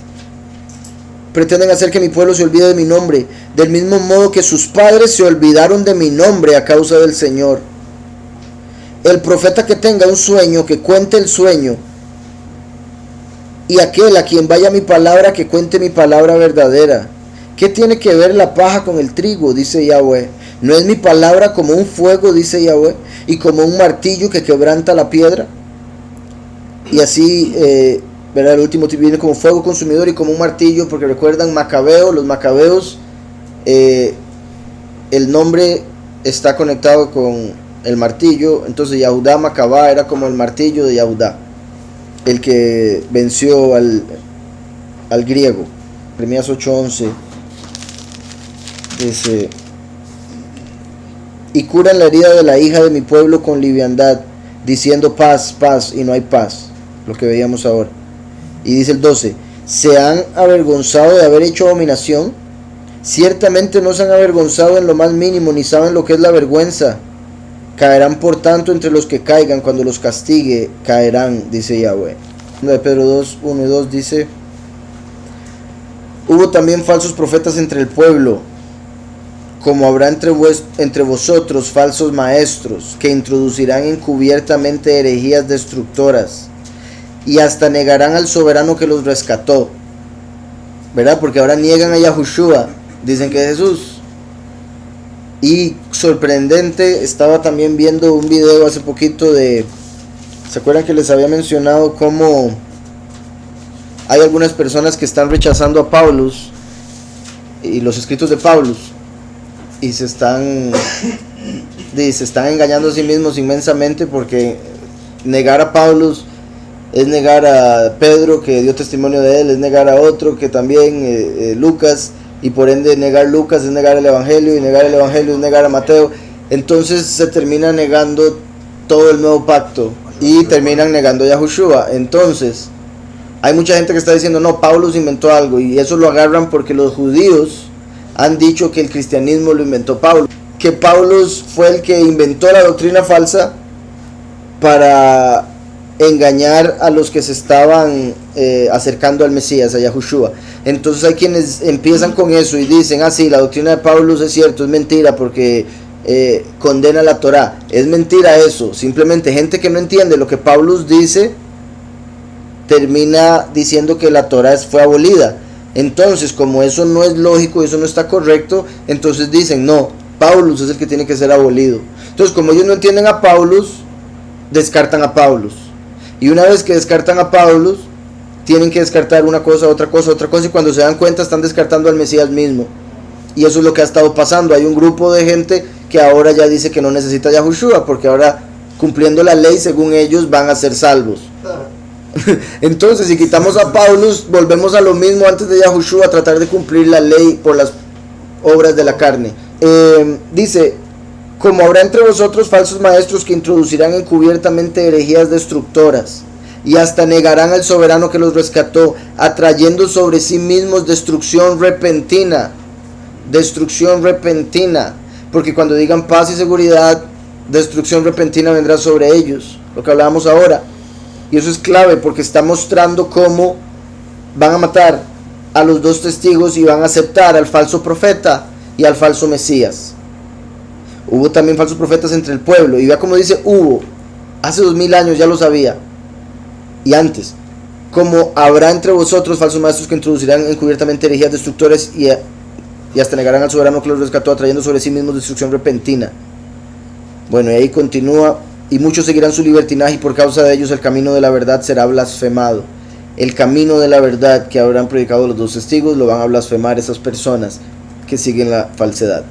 pretenden hacer que mi pueblo se olvide de mi nombre, del mismo modo que sus padres se olvidaron de mi nombre a causa del Señor. El profeta que tenga un sueño, que cuente el sueño, y aquel a quien vaya mi palabra, que cuente mi palabra verdadera. ¿Qué tiene que ver la paja con el trigo? Dice Yahweh. ¿No es mi palabra como un fuego, dice Yahweh, y como un martillo que quebranta la piedra? Y así, ¿verdad? El último tipo viene como fuego consumidor y como un martillo, porque recuerdan Macabeo, los macabeos, el nombre está conectado con el martillo. Entonces Yahudá Macabá era como el martillo de Yahudá, el que venció al griego. Jeremías 8:11 dice, y curan la herida de la hija de mi pueblo con liviandad, diciendo paz, paz, y no hay paz, lo que veíamos ahora. Y dice el 12, se han avergonzado de haber hecho abominación, ciertamente no se han avergonzado en lo más mínimo, ni saben lo que es la vergüenza. Caerán por tanto entre los que caigan, cuando los castigue, caerán, dice Yahweh. De Pedro 2, 1 y 2 dice, hubo también falsos profetas entre el pueblo, como habrá entre vosotros falsos maestros, que introducirán encubiertamente herejías destructoras, y hasta negarán al soberano que los rescató, ¿verdad? Porque ahora niegan a Yahushua, dicen que es Jesús. Y sorprendente, estaba también viendo un video hace poquito de, ¿se acuerdan que les había mencionado cómo hay algunas personas que están rechazando a Paulus y los escritos de Paulus, y se están engañando a sí mismos inmensamente, porque negar a Paulus es negar a Pedro, que dio testimonio de él, es negar a otro que también, Lucas, y por ende negar Lucas es negar el Evangelio, y negar el Evangelio es negar a Mateo. Entonces se termina negando todo el nuevo pacto y terminan negando a Yahushua. Entonces hay mucha gente que está diciendo, no, Paulus inventó algo, y eso lo agarran porque los judíos han dicho que el cristianismo lo inventó Pablo, que Paulus fue el que inventó la doctrina falsa para engañar a los que se estaban acercando al Mesías, a Yahushua. Entonces hay quienes empiezan con eso y dicen, sí, la doctrina de Paulus es cierto, es mentira porque condena la Torá. Es mentira eso, simplemente gente que no entiende lo que Paulus dice termina diciendo que la Torá fue abolida. Entonces, como eso no es lógico, eso no está correcto, entonces dicen, no, Paulus es el que tiene que ser abolido. Entonces, como ellos no entienden a Paulus, descartan a Paulus. Y una vez que descartan a Paulus, tienen que descartar una cosa, otra cosa, otra cosa, y cuando se dan cuenta están descartando al Mesías mismo. Y eso es lo que ha estado pasando. Hay un grupo de gente que ahora ya dice que no necesita a Yahushua, porque ahora, cumpliendo la ley, según ellos, van a ser salvos. Entonces, si quitamos a Paulus, volvemos a lo mismo antes de Yahushua, a tratar de cumplir la ley por las obras de la carne. Dice, Como habrá entre vosotros falsos maestros que introducirán encubiertamente herejías destructoras, y hasta negarán al soberano que los rescató, atrayendo sobre sí mismos destrucción repentina. Destrucción repentina. Porque cuando digan paz y seguridad, destrucción repentina vendrá sobre ellos. Lo que hablábamos ahora. Y eso es clave porque está mostrando cómo van a matar a los dos testigos y van a aceptar al falso profeta y al falso Mesías. Hubo también falsos profetas entre el pueblo. Y vea cómo dice hubo. Hace 2000 años ya lo sabía. Y antes. Como habrá entre vosotros falsos maestros que introducirán encubiertamente herejías destructoras y hasta negarán al soberano que los rescató, atrayendo sobre sí mismos destrucción repentina. Bueno, y ahí continúa. Y muchos seguirán su libertinaje y por causa de ellos el camino de la verdad será blasfemado. El camino de la verdad que habrán predicado los dos testigos lo van a blasfemar esas personas que siguen la falsedad.